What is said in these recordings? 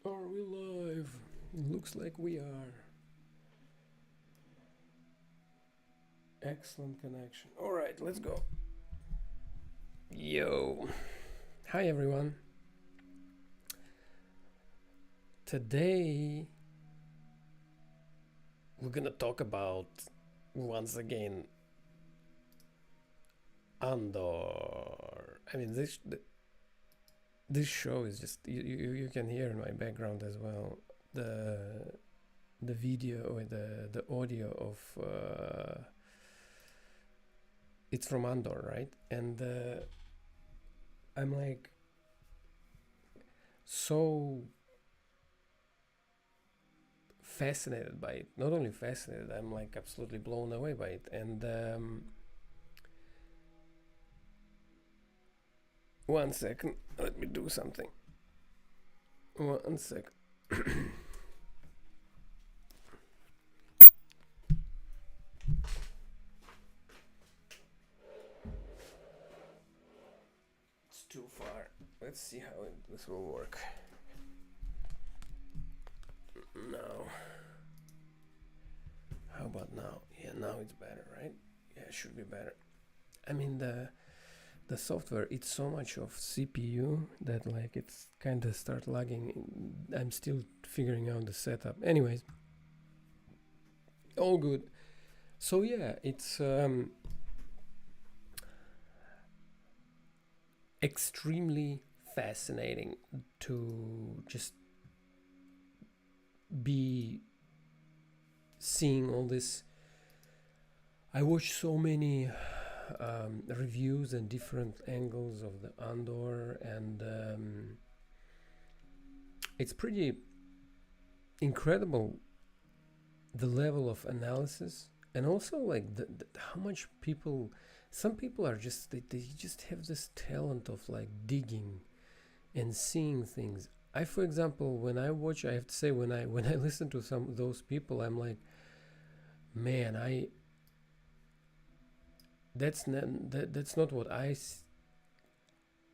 Are we live? Looks like we are. Excellent connection. Alright, let's go. Yo. Hi everyone. Today we're gonna talk about, once again, Andor. I mean, this show is just, you can hear in my background as well the video or the audio of it's from Andor, right? And I'm like so fascinated by it. Not only fascinated, I'm like absolutely blown away by it. And one second, let me do something. 1 second. It's too far. Let's see how this will work. Now. How about now? Yeah, now it's better, right? Yeah, it should be better. I mean, the software, it's so much of CPU that like it's kind of start lagging. I'm still figuring out the setup. Anyways, all good. So yeah, it's extremely fascinating to just be seeing all this. I watched so many reviews and different angles of the Andor, and it's pretty incredible the level of analysis, and also like the how much some people are just they just have this talent of like digging and seeing things. I, for example, when I watch, I have to say, when I listen to some of those people, I'm like, man, that's not what I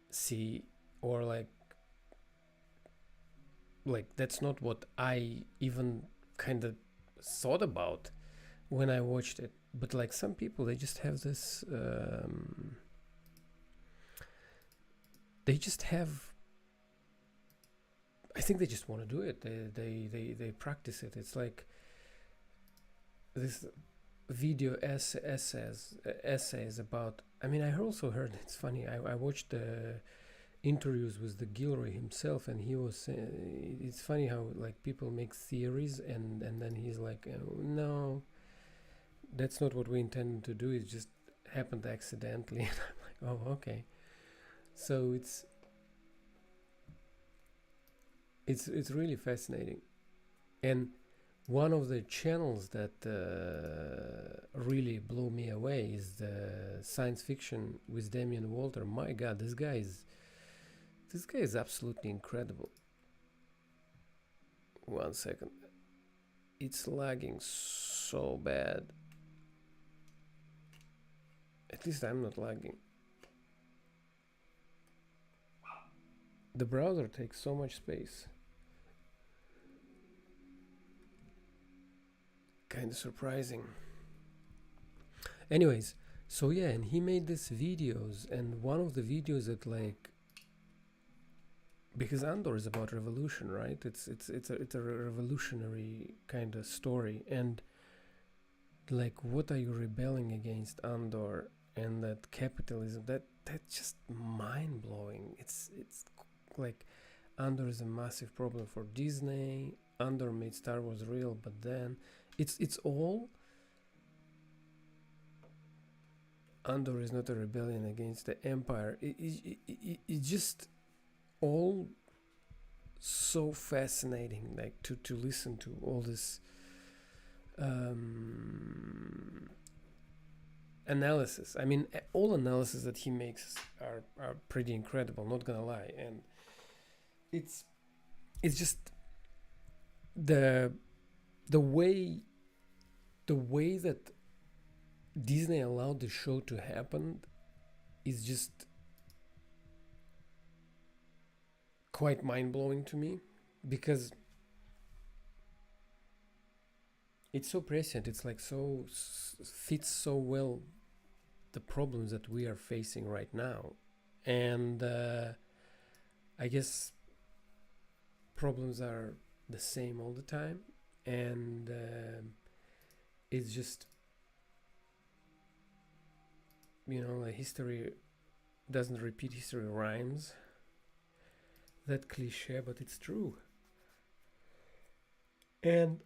see, or like that's not what I even kind of thought about when I watched it. But like some people, they just have this they just have, I think they just want to do it. They practice it. It's like this video essays about, I mean, I also heard, it's funny, I watched the interviews with the Gilroy himself, and he was it's funny how like people make theories, and then he's like, no, that's not what we intended to do, it just happened accidentally. And I'm like, oh, okay. So it's really fascinating. And one of the channels that really blew me away is the science fiction with Damien Walter. My God, this guy is absolutely incredible. 1 second, it's lagging so bad. At least I'm not lagging. The browser takes so much space. Kind of surprising. Anyways, so yeah, and he made these videos, and one of the videos that like, because Andor is about revolution, right? It's a revolutionary kind of story, and like, what are you rebelling against, Andor? And that capitalism, that's just mind blowing. It's like, Andor is a massive problem for Disney. Andor made Star Wars real, but then it's all, Andor is not a rebellion against the Empire. It's just all so fascinating, like to listen to all this analysis. I mean, all analysis that he makes are pretty incredible, not gonna lie. And it's just the way that Disney allowed the show to happen is just quite mind-blowing to me. because it's so prescient. It's like fits so well the problems that we are facing right now, and I guess problems are the same all the time, and it's just, like history doesn't repeat, history rhymes. That cliche, but it's true. And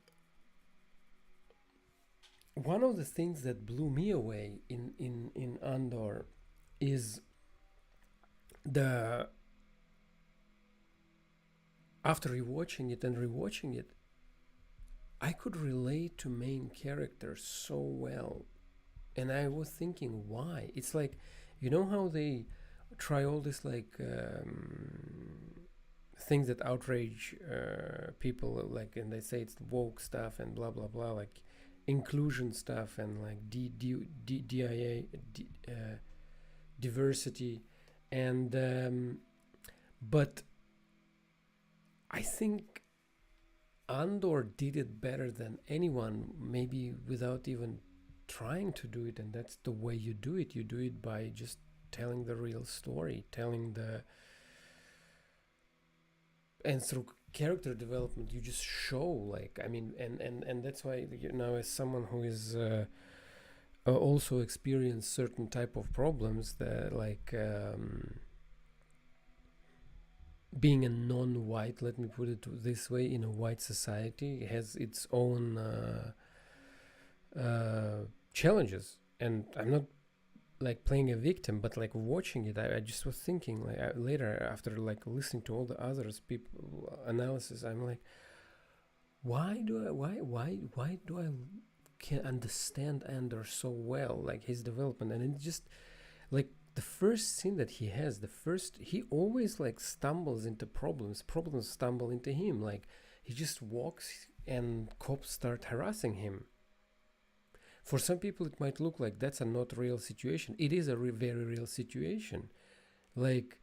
one of the things that blew me away in Andor is the after rewatching it and rewatching it, I could relate to main characters so well. And I was thinking, why? It's like, how they try all this like things that outrage people, like, and they say it's woke stuff and blah blah blah, like inclusion stuff and like DIA, diversity, and but I think Andor did it better than anyone, maybe without even trying to do it, and that's the way you do it. You do it by just telling the real story, and through character development you just show, like, I mean, and that's why, as someone who is also experienced certain type of problems, that like being a non-white, let me put it this way, in a white society has its own challenges, and I'm not like playing a victim, but like watching it, I just was thinking, like, later, after like listening to all the others people analysis, I'm like, why do I can understand Andor so well, like his development. And it just, like, the first scene that he has, he always like stumbles into problems stumble into him, like he just walks and cops start harassing him. For some people it might look like that's a not real situation. It is a very real situation. Like,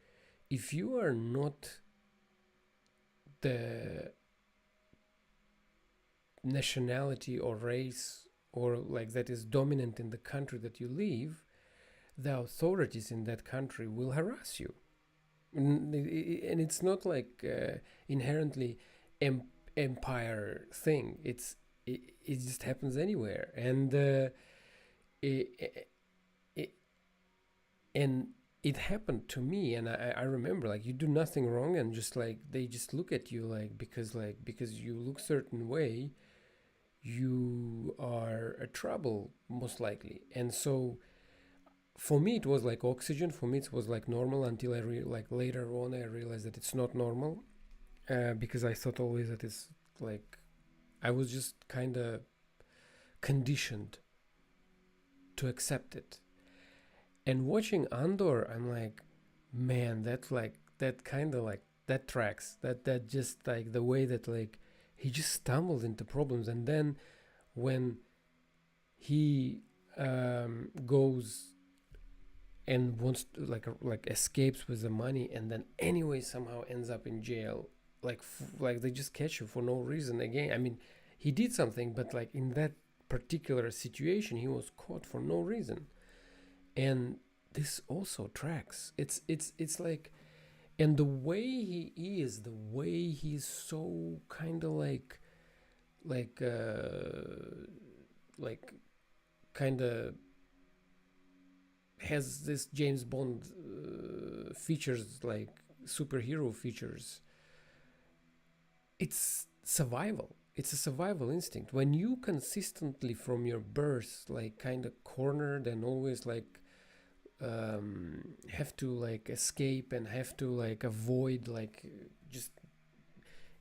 if you are not the nationality or race or like that is dominant in the country that you live, the authorities in that country will harass you. And it's not like inherently empire thing. It just happens anywhere, and it happened to me, and I remember, like, you do nothing wrong, and just like they just look at you like because you look certain way, you are a trouble most likely. And so for me it was like oxygen. For me it was like normal, until like later on I realized that it's not normal, because I thought always that it's like I was just kind of conditioned to accept it. And watching Andor, I'm like, man, that kind of like that tracks. That just like the way that like he just stumbles into problems, and then when he goes and wants to like escapes with the money, and then anyway somehow ends up in jail, like they just catch him for no reason again. I mean, he did something, but like in that particular situation he was caught for no reason. And this also tracks. It's like, and the way he is, the way he's so kind of like kind of has this James Bond features, like superhero features. It's survival. It's a survival instinct. When you consistently from your birth like kind of cornered and always like have to like escape and have to like avoid, like just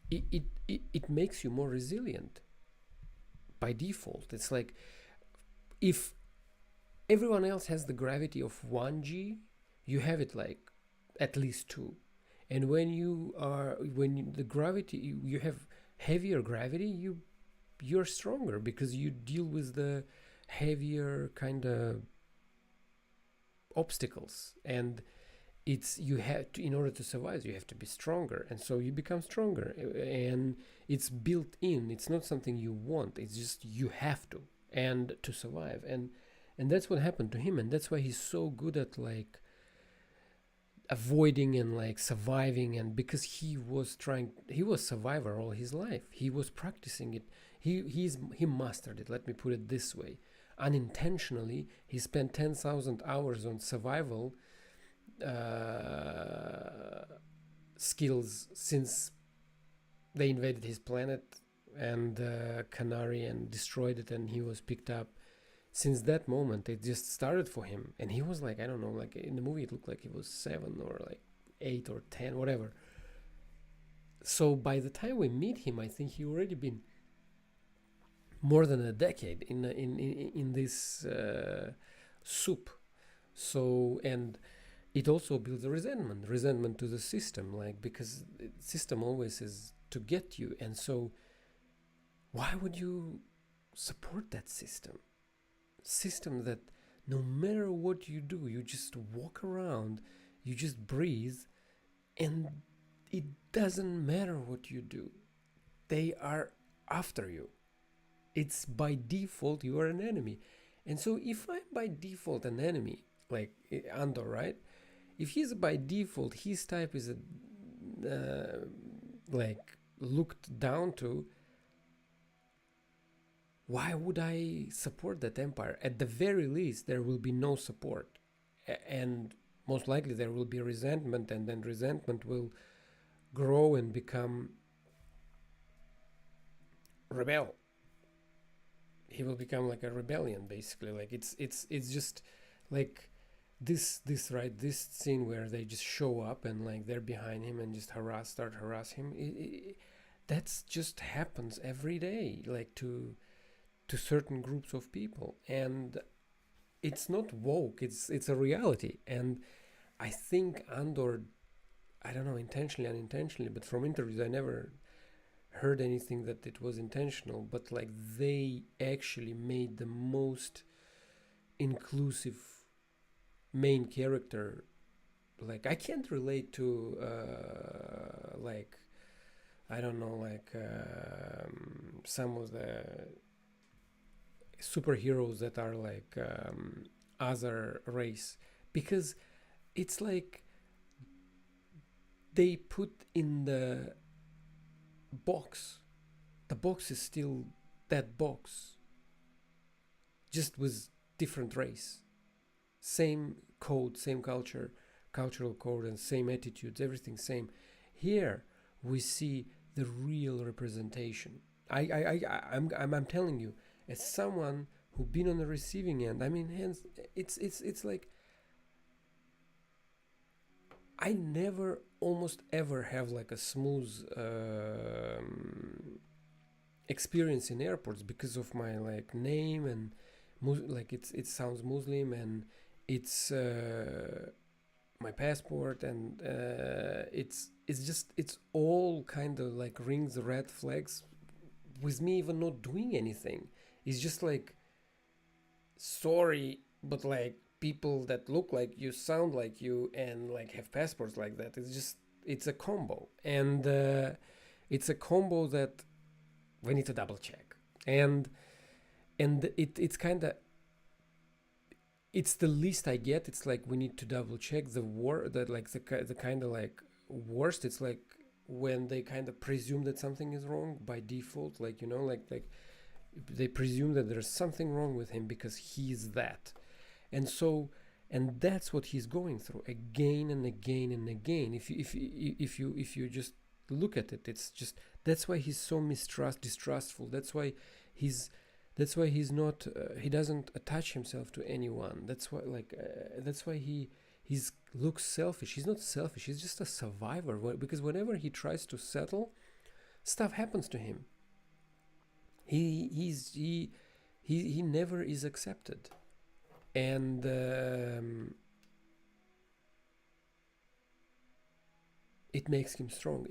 it makes you more resilient by default. It's like if everyone else has the gravity of 1g, you have it like at least 2. And when the gravity, you have heavier gravity, you're stronger because you deal with the heavier kind of obstacles. And it's you have to, in order to survive, you have to be stronger, and so you become stronger, and it's built in. It's not something you want, it's just you have to, and to survive. And that's what happened to him, and that's why he's so good at like avoiding and like surviving. And because he was survivor all his life, he was practicing it, he mastered it, let me put it this way. Unintentionally, he spent 10,000 hours on survival skills since they invaded his planet and Canary and destroyed it, and he was picked up. Since that moment, it just started for him, and he was like, I don't know, like in the movie it looked like he was 7 or like 8 or 10, whatever. So by the time we meet him, I think he already been more than a decade in this soup. So, and it also builds a resentment to the system, like, because the system always is to get you. And so why would you support that system that no matter what you do, you just walk around, you just breathe, and it doesn't matter what you do, they are after you. It's by default you are an enemy. And so if I'm by default an enemy, like Andor, right? If he's by default, his type is like looked down to, why would I support that empire? At the very least, there will be no support. And most likely there will be resentment, and then resentment will grow and become rebel. He will become like a rebellion, basically. Like it's just like this right, this scene where they just show up and like they're behind him and just start harass him. That's just happens every day, like to certain groups of people, and it's not woke. It's a reality. And I think Andor, I don't know, intentionally, unintentionally, but from interviews I never heard anything that it was intentional, but like they actually made the most inclusive main character. Like I can't relate to like, I don't know, like some of the superheroes that are like other race, because it's like they put in the box is still that box, just with different race, same code, same cultural code, and same attitudes, everything same. Here we see the real representation. I'm telling you, as someone who been on the receiving end, I mean, hence it's like I never almost ever have like a smooth experience in airports because of my like name, and like it sounds Muslim, and it's my passport, and it's all kind of like rings red flags with me even not doing anything. It's just like, sorry, but like people that look like you, sound like you, and like have passports like that, it's a combo. And it's a combo that we need to double check. And it's kind of, it's the least I get. It's like we need to double check the kind of like worst. It's like when they kind of presume that something is wrong by default, like, you know, like they presume that there's something wrong with him because he's that. And so, and that's what he's going through again and again and again. If you just look at it, it's just, that's why he's so distrustful. That's why he's not he doesn't attach himself to anyone. That's why he's looks selfish. He's not selfish, he's just a survivor. Because whenever he tries to settle, stuff happens to him. He never is accepted. And it makes him strong.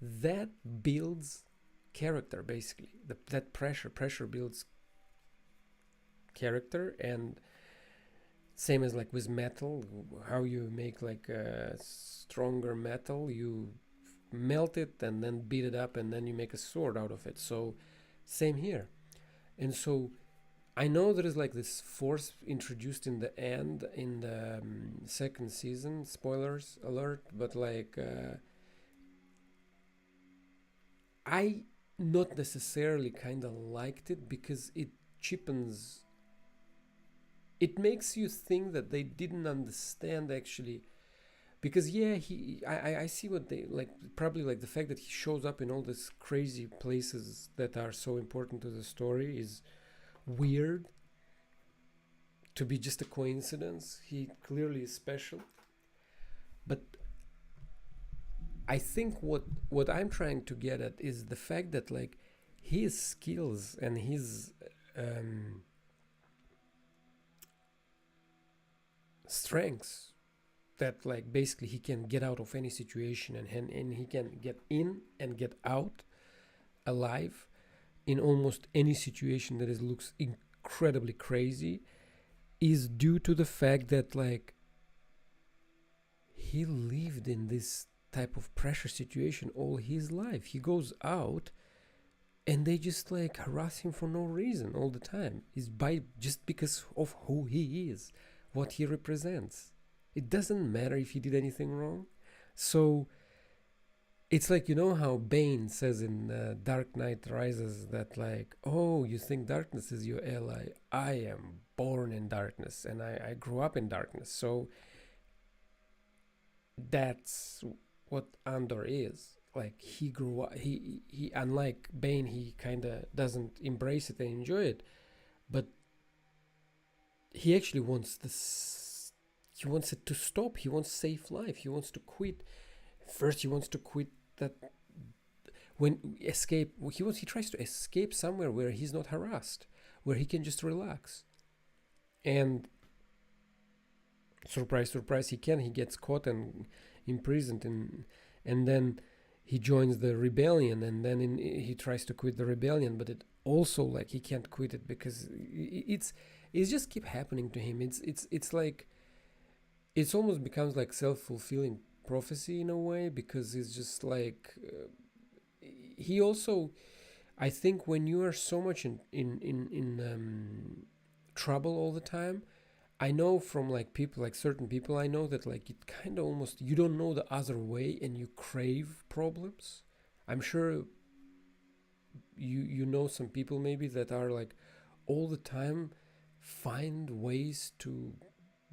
That builds character, basically. That pressure builds character. And Same as like with metal, how you make like a stronger metal, you melt it and then beat it up and then you make a sword out of it. So same here. And so I know there is like this force introduced in the end in the second season. Spoilers alert! But like I not necessarily kind of liked it because it cheapens. It makes you think that they didn't understand actually. Because yeah, I see what they like. Probably like the fact that he shows up in all these crazy places that are so important to the story is weird to be just a coincidence. He clearly is special. But I think what I'm trying to get at is the fact that like his skills and his strengths, that like basically he can get out of any situation, and he can get in and get out alive in almost any situation that is looks incredibly crazy, is due to the fact that like he lived in this type of pressure situation all his life. He goes out and they just like harass him for no reason all the time. Is by just because of who he is, what he represents. It doesn't matter if he did anything wrong. So it's like, you know how Bane says in Dark Knight Rises that like, oh, you think darkness is your ally? I am born in darkness and I grew up in darkness. So that's what Andor is. Like he grew up, he unlike Bane, he kind of doesn't embrace it and enjoy it, but he actually wants this. He wants it to stop. He wants safe life. He wants to quit. First, he wants to quit that when escape. He tries to escape somewhere where he's not harassed, where he can just relax. And surprise, surprise, he can. He gets caught and imprisoned, and then he joins the rebellion, and then he tries to quit the rebellion, but it also like he can't quit it because it's just keep happening to him. It's like it's almost becomes like self-fulfilling prophecy in a way, because it's just like he also, I think when you are so much in trouble all the time, I know from like people, like certain people I know, that like it kind of almost, you don't know the other way and you crave problems. I'm sure you know some people maybe that are like all the time find ways to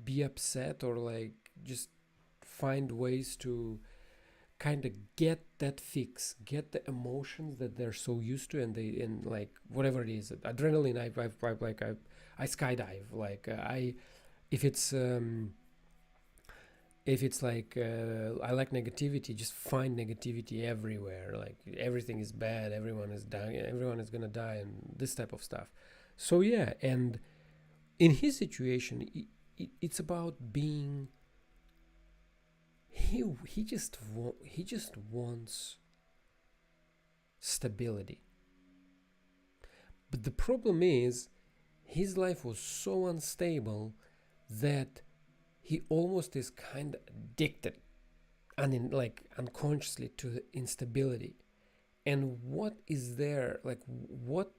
be upset, or like just find ways to kind of get that fix, get the emotions that they're so used to, and they, and like whatever it is, adrenaline. I skydive. Like I if it's like I like negativity, just find negativity everywhere. Like everything is bad, everyone is dying, everyone is gonna die, and this type of stuff. So yeah, and in his situation, it's about being. He just wants stability. But the problem is, his life was so unstable that he almost is kind of addicted, and in like unconsciously, to the instability. And what is there, like what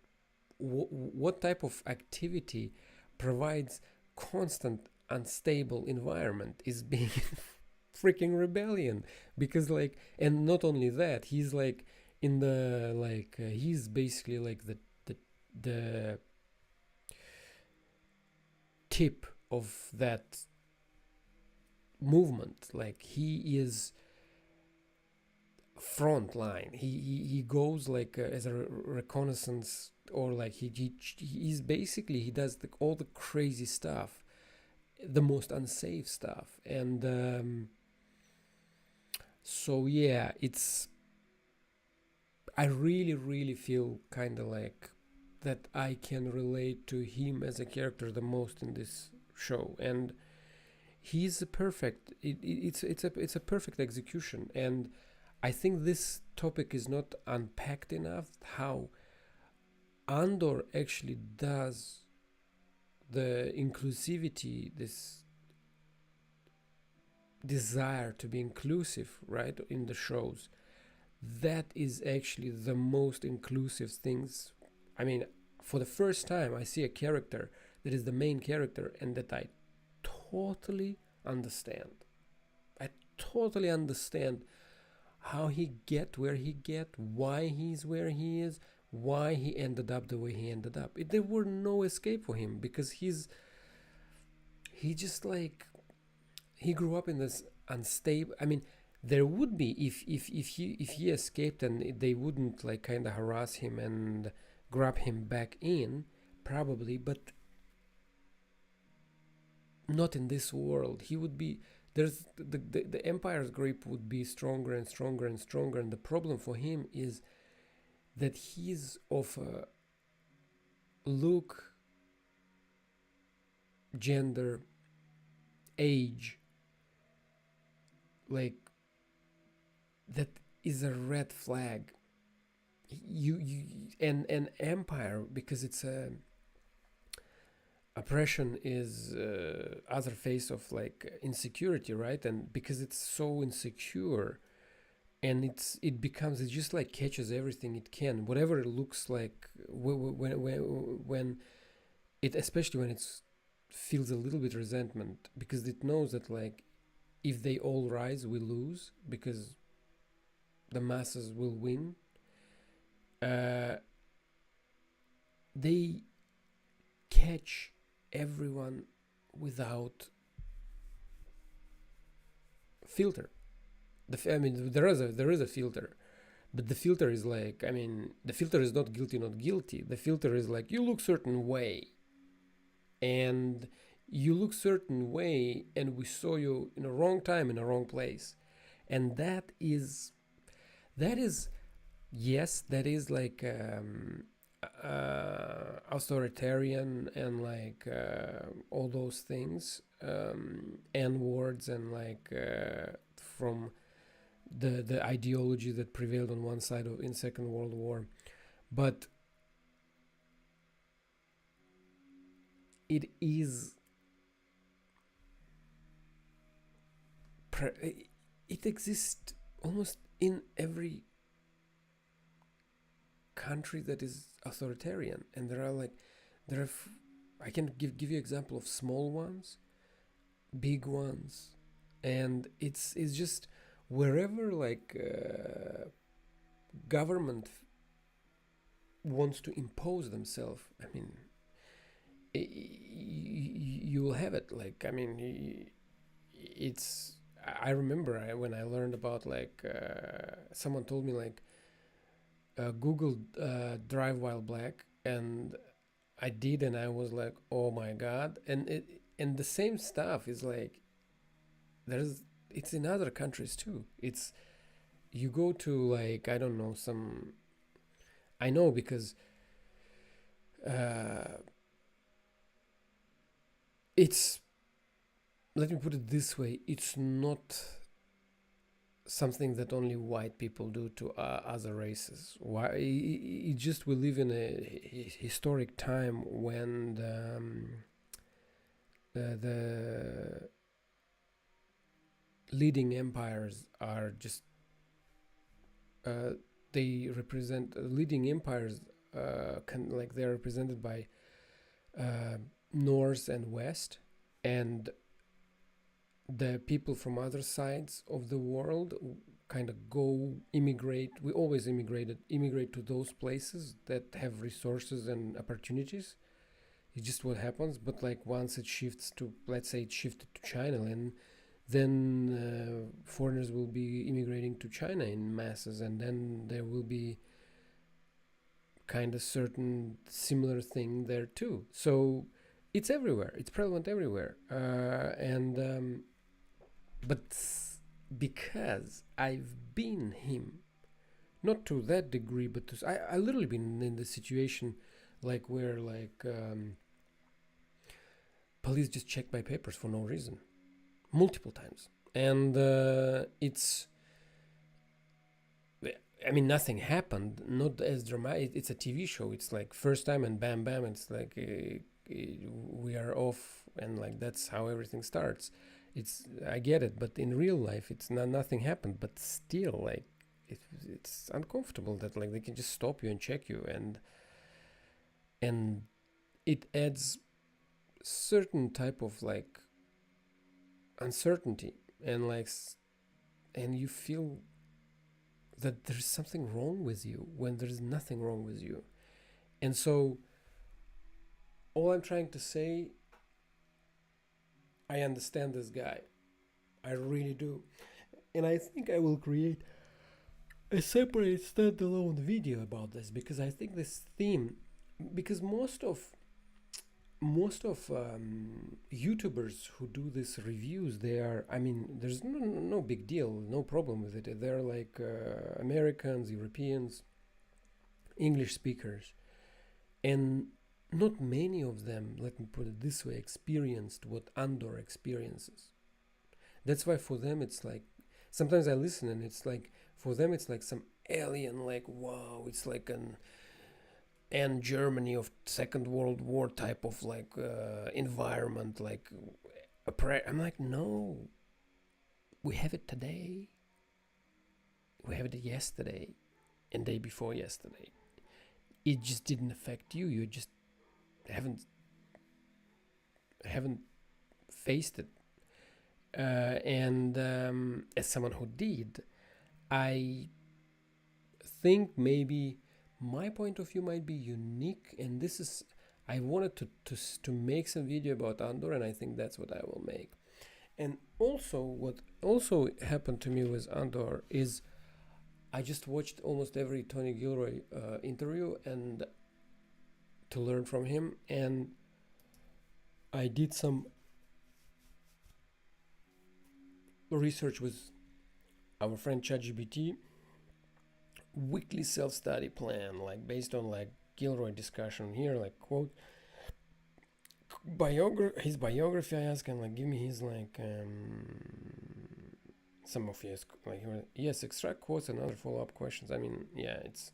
type of activity provides constant unstable environment is being freaking rebellion. Because like, and not only that, he's like in the like he's basically like the tip of that movement. Like he is front line. He goes like as a reconnaissance, or like he's basically, he does all the crazy stuff, the most unsafe stuff. And so yeah, it's, I really feel kind of like that I can relate to him as a character the most in this show. And he's a perfect, it's a perfect execution. And I think this topic is not unpacked enough, how Andor actually does the inclusivity, this desire to be inclusive, right, in the shows, that is actually the most inclusive things. I mean, for the first time, I see a character that is the main character and that I totally understand. I totally understand how he get where he get, why he's where he is, why he ended up the way he ended up. There were no escape for him because he just like he grew up in this unstable. I mean, there would be if he escaped and they wouldn't like kind of harass him and grab him back in, probably, but not in this world. He would be there's the empire's grip would be stronger and stronger and stronger, and the problem for him is that he's of a look, gender, age, like that is a red flag. You and an empire, because it's a oppression is other face of like insecurity, right? And because it's so insecure, and it becomes, it just like catches everything it can, whatever it looks like, when it, especially when it feels a little bit resentment, because it knows that like if they all rise, we lose because the masses will win. They catch everyone without filter. I mean, there is a filter, but the filter is like, I mean, the filter is not guilty, not guilty. The filter is like, you look certain way, and you look certain way, and we saw you in a wrong time in a wrong place, and that is yes, that is like authoritarian and like all those things, n words, and like from the ideology that prevailed on one side of in Second World War, but it is it exists almost in every country that is authoritarian, and there are I can give you example of small ones, big ones, and it's just wherever like government wants to impose themselves. I mean, you will have it. Like, I mean, it's. I remember when I learned about like someone told me like Google Drive While Black, and I did, and I was like, oh my god, and the same stuff is like it's in other countries too. It's you go to like, I don't know, some, I know because it's, let me put it this way, it's not something that only white people do to other races. Why? It just, we live in a historic time when the leading empires are just they represent leading empires can, like, they're represented by North and West, and the people from other sides of the world kind of go immigrate. We always immigrate to those places that have resources and opportunities. It's just what happens. But like once it shifts to, let's say it shifted to China, and then foreigners will be immigrating to China in masses, and then there will be kind of certain similar thing there too. So it's everywhere. It's prevalent everywhere. But because I've been him, not to that degree, but I literally been in the situation like where like police just check my papers for no reason, multiple times, and it's. I mean, nothing happened. Not as dramatic. It's a TV show. It's like first time and bam, bam. It's like we are off, and like that's how everything starts. It's I get it, but in real life, it's not nothing happened. But still, like it's uncomfortable that like they can just stop you and check you, and it adds certain type of like uncertainty, and like and you feel that there's something wrong with you when there's nothing wrong with you. And so all I'm trying to say, I understand this guy. I really do. And I think I will create a separate standalone video about this, because I think this theme, because most of YouTubers who do these reviews, they are, I mean, there's no big deal, no problem with it. They're like Americans, Europeans, English speakers, and not many of them, let me put it this way, experienced what Andor experiences. That's why for them it's like, sometimes I listen and it's like, for them it's like some alien, like, wow, it's like an and Germany of Second World War type of like environment, like I'm like, no, we have it today, we have it yesterday, and day before yesterday. It just didn't affect you. You just haven't faced it. And as someone who did, I think maybe my point of view might be unique, and this is, I wanted to make some video about Andor, and I think that's what I will make. And also what also happened to me with Andor is I just watched almost every Tony Gilroy interview and to learn from him, and I did some research with our friend ChatGPT, weekly self-study plan, like based on like Gilroy discussion here, like quote his biography. I asked him like, give me his like some of his like, yes, extract quotes and other follow-up questions. I mean, yeah, it's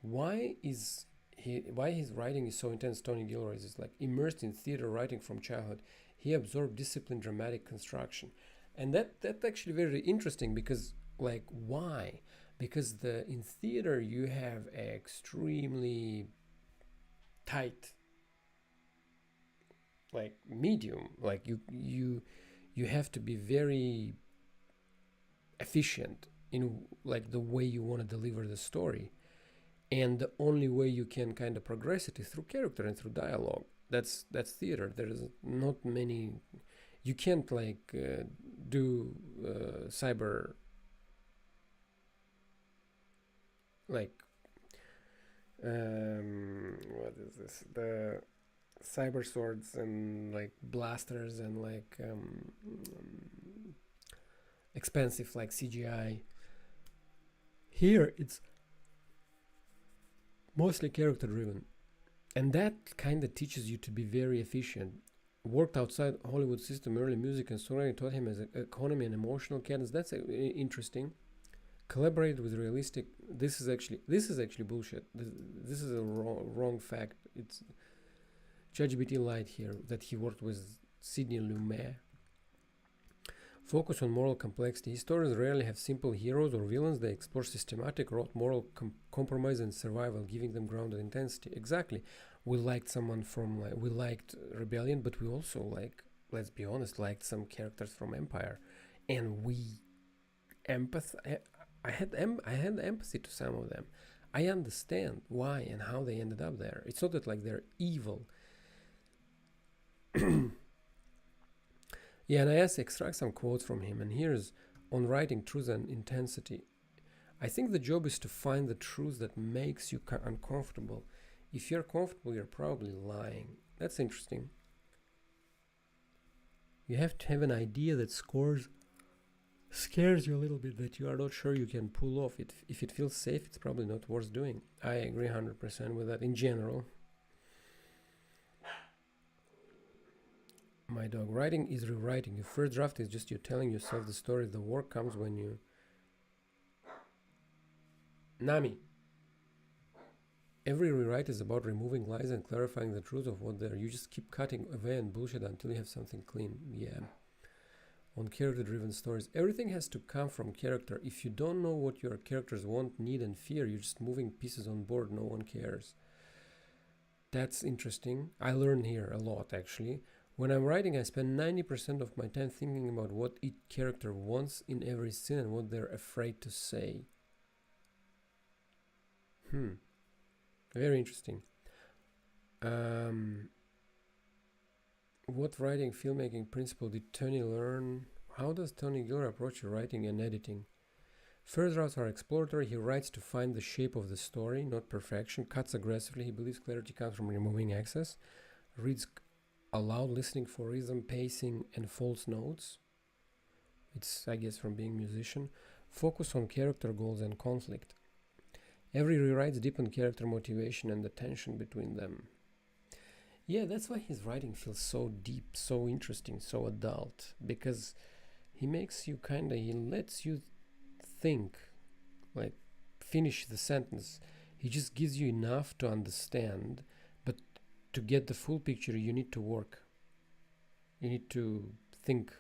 why his writing is so intense. Tony Gilroy is like immersed in theater writing from childhood. He absorbed disciplined dramatic construction, and that's actually very interesting, because like why? Because in theater you have extremely tight like medium, like you have to be very efficient in like the way you want to deliver the story, and the only way you can kind of progress it is through character and through dialogue. That's theater. There's not many, you can't like do cyber like what is this, the cyber swords and like blasters and like expensive like CGI. Here it's mostly character driven, and that kind of teaches you to be very efficient. Worked outside Hollywood system, early music and songwriting taught him as economy and emotional cadence. That's interesting. Collaborated with realistic. This is actually bullshit. This is a wrong fact. It's ChatGPT lied here that he worked with Sidney Lumet. Focus on moral complexity. Historians rarely have simple heroes or villains. They explore systematic, wrought moral compromise and survival, giving them grounded intensity. Exactly. We liked someone from like, we liked Rebellion, but we also like, let's be honest, liked some characters from Empire, and we I had empathy to some of them. I understand why and how they ended up there. It's not that like they're evil. Yeah, and I asked to extract some quotes from him, and here's on writing truth and intensity. I think the job is to find the truth that makes you uncomfortable. If you're comfortable, you're probably lying. That's interesting. You have to have an idea that scares you a little bit, that you are not sure you can pull off. If it feels safe, it's probably not worth doing. I agree 100% with that in general. My dog. Writing is rewriting. Your first draft is just you telling yourself the story. The work comes when you... Nami. Every rewrite is about removing lies and clarifying the truth of what there. You just keep cutting away and bullshit until you have something clean. Yeah. On character-driven stories, everything has to come from character. If you don't know what your characters want, need, and fear, you're just moving pieces on board. No one cares. That's interesting. I learn here a lot, actually. When I'm writing, I spend 90% of my time thinking about what each character wants in every scene and what they're afraid to say. Very interesting. What writing filmmaking principle did Tony learn? How does Tony Gilroy approach writing and editing? First drafts are exploratory. He writes to find the shape of the story, not perfection. Cuts aggressively. He believes clarity comes from removing excess. Reads aloud, listening for rhythm, pacing, and false notes. It's, I guess, from being a musician. Focus on character goals and conflict. Every rewrites deepen character motivation and the tension between them. Yeah, that's why his writing feels so deep, so interesting, so adult. Because he makes you he lets you think, like, finish the sentence. He just gives you enough to understand, but to get the full picture, you need to work. You need to think.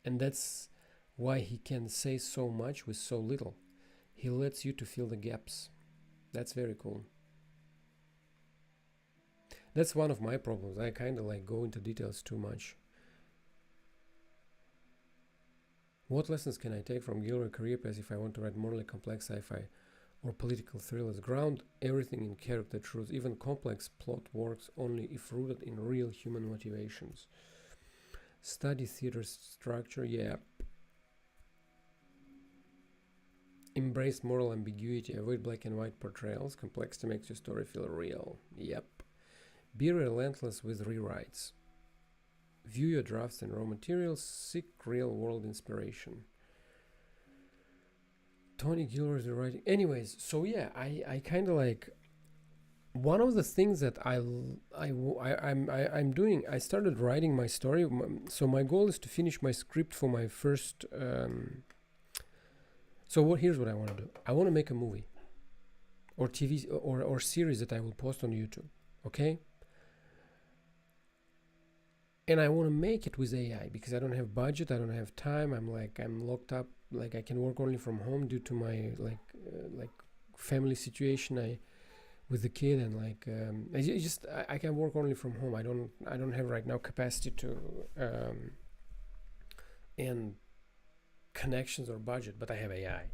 And that's why he can say so much with so little. He lets you to fill the gaps. That's very cool. That's one of my problems. I kind of go into details too much. What lessons can I take from Gilroy career path if I want to write morally complex sci-fi or political thrillers? Ground everything in character truth. Even complex plot works only if rooted in real human motivations. Study theater structure. Yeah. Embrace moral ambiguity. Avoid black and white portrayals. Complexity makes your story feel real. Yep. Be relentless with rewrites. View your drafts and raw materials. Seek real-world inspiration. Tony Gilroy's writing. Anyways, so yeah, I kind of one of the things that I'm doing. I started writing my story. So my goal is to finish my script for my first. Here's what I want to do. I want to make a movie, or TV, or series that I will post on YouTube. Okay. And I want to make it with AI because I don't have budget, I don't have time. I'm locked up. I can work only from home due to my family situation. With the kid and I can work only from home. I don't have right now capacity to and connections or budget, but I have AI,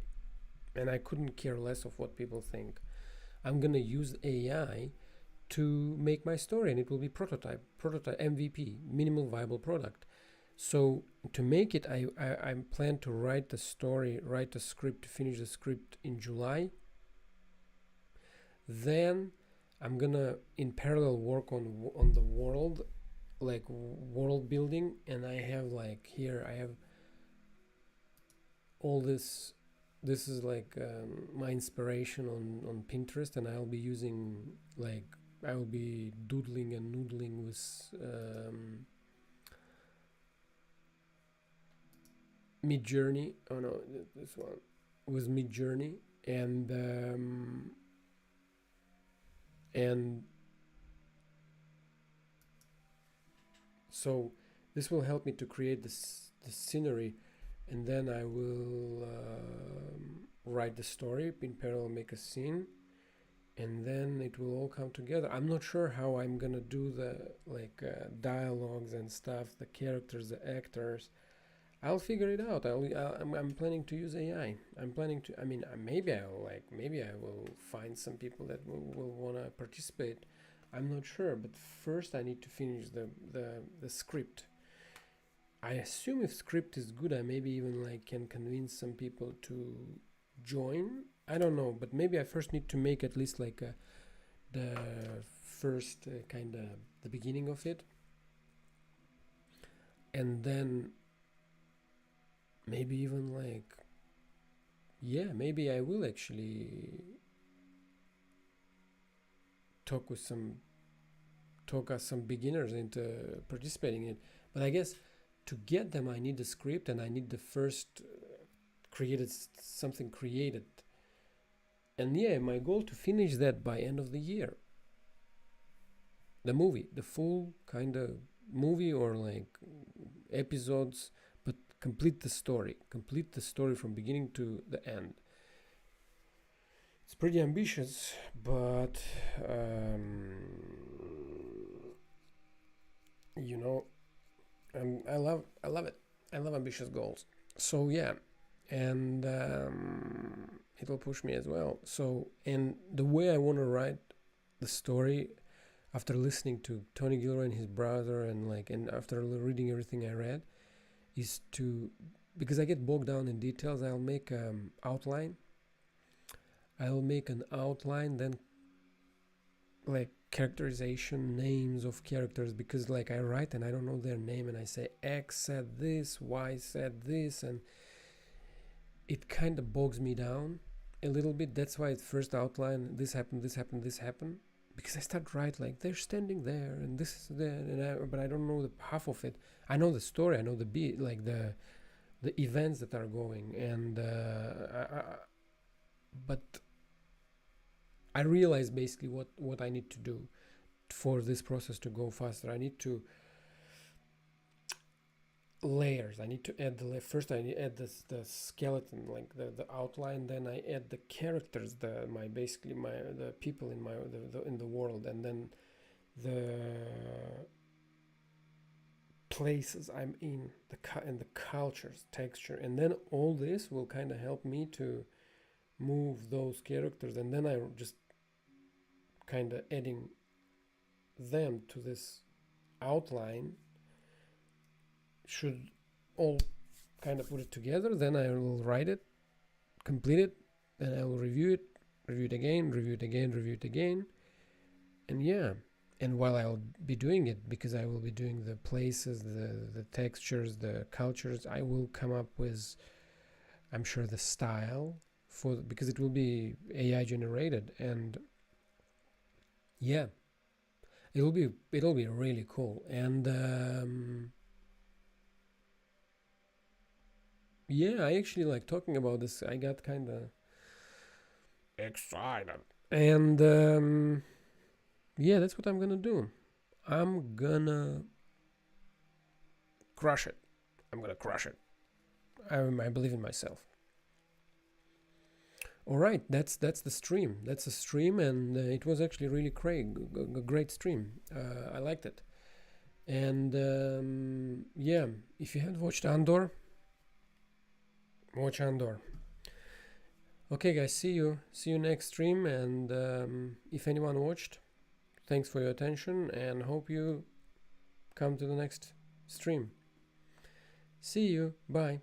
and I couldn't care less of what people think. I'm gonna use AI to make my story, and it will be prototype MVP, minimal viable product. So to make it, I plan to write the script, to finish the script in July. Then I'm gonna in parallel work on the world, world building, and I have here I have all this. This is my inspiration on Pinterest, and I'll be using I will be doodling and noodling with Midjourney. Oh no, this one was Midjourney, and so this will help me to create the scenery, and then I will write the story in parallel, make a scene, and then it will all come together. I'm not sure how I'm gonna do the dialogues and stuff, the characters, the actors. I'll figure it out. I'm planning to use AI. I'm planning to. I mean, maybe I will find some people that will wanna participate. I'm not sure, but first I need to finish the script. I assume if script is good, I maybe even can convince some people to join. I don't know, but maybe I first need to make at least the first kind of the beginning of it, and then maybe even maybe I will actually talk as some beginners into participating in it. But I guess to get them, I need the script, and I need the first something created. And yeah, my goal to finish that by end of the year. The movie, the full kind of movie, or like episodes, but complete the story from beginning to the end. It's pretty ambitious, but you know, I love it. I love ambitious goals. So yeah, and it'll push me as well. So, and the way I want to write the story, after listening to Tony Gilroy and his brother, and like, and after reading everything I read, is to, because I get bogged down in details, I'll make outline. I'll make an outline, then like characterization, names of characters, because like I write and I don't know their name, and I say X said this, Y said this, and it kind of bogs me down a little bit. That's why at first outline, this happened, this happened, this happened, because I start right like they're standing there and this is there, and but I don't know the half of it. I know the story, I know the beat, like the events that are going, and but I realize basically what I need to do for this process to go faster. I need to layers. I need to add the first. I need to add the skeleton, like the outline. Then I add the characters, the people in in the world, and then the places I'm in, and the cultures, texture, and then all this will kind of help me to move those characters, and then I just kind of adding them to this outline should all kind of put it together. Then I will write it, complete it, then I will review it again, review it again, review it again, and yeah. And while I'll be doing it, because I will be doing the places, the textures, the cultures, I will come up with, I'm sure, the style for, because it will be AI generated, and yeah, it'll be really cool. And yeah, I actually like talking about this. I got kind of excited, and yeah, that's what I'm gonna do. I'm gonna crush it. I'm gonna crush it. I believe in myself. All right, that's the stream. That's a stream, and it was actually really a great stream. I liked it, and yeah, if you haven't watched Andor, watch Andor. Okay, guys, see you next stream, and if anyone watched, thanks for your attention, and hope you come to the next stream. See you. Bye.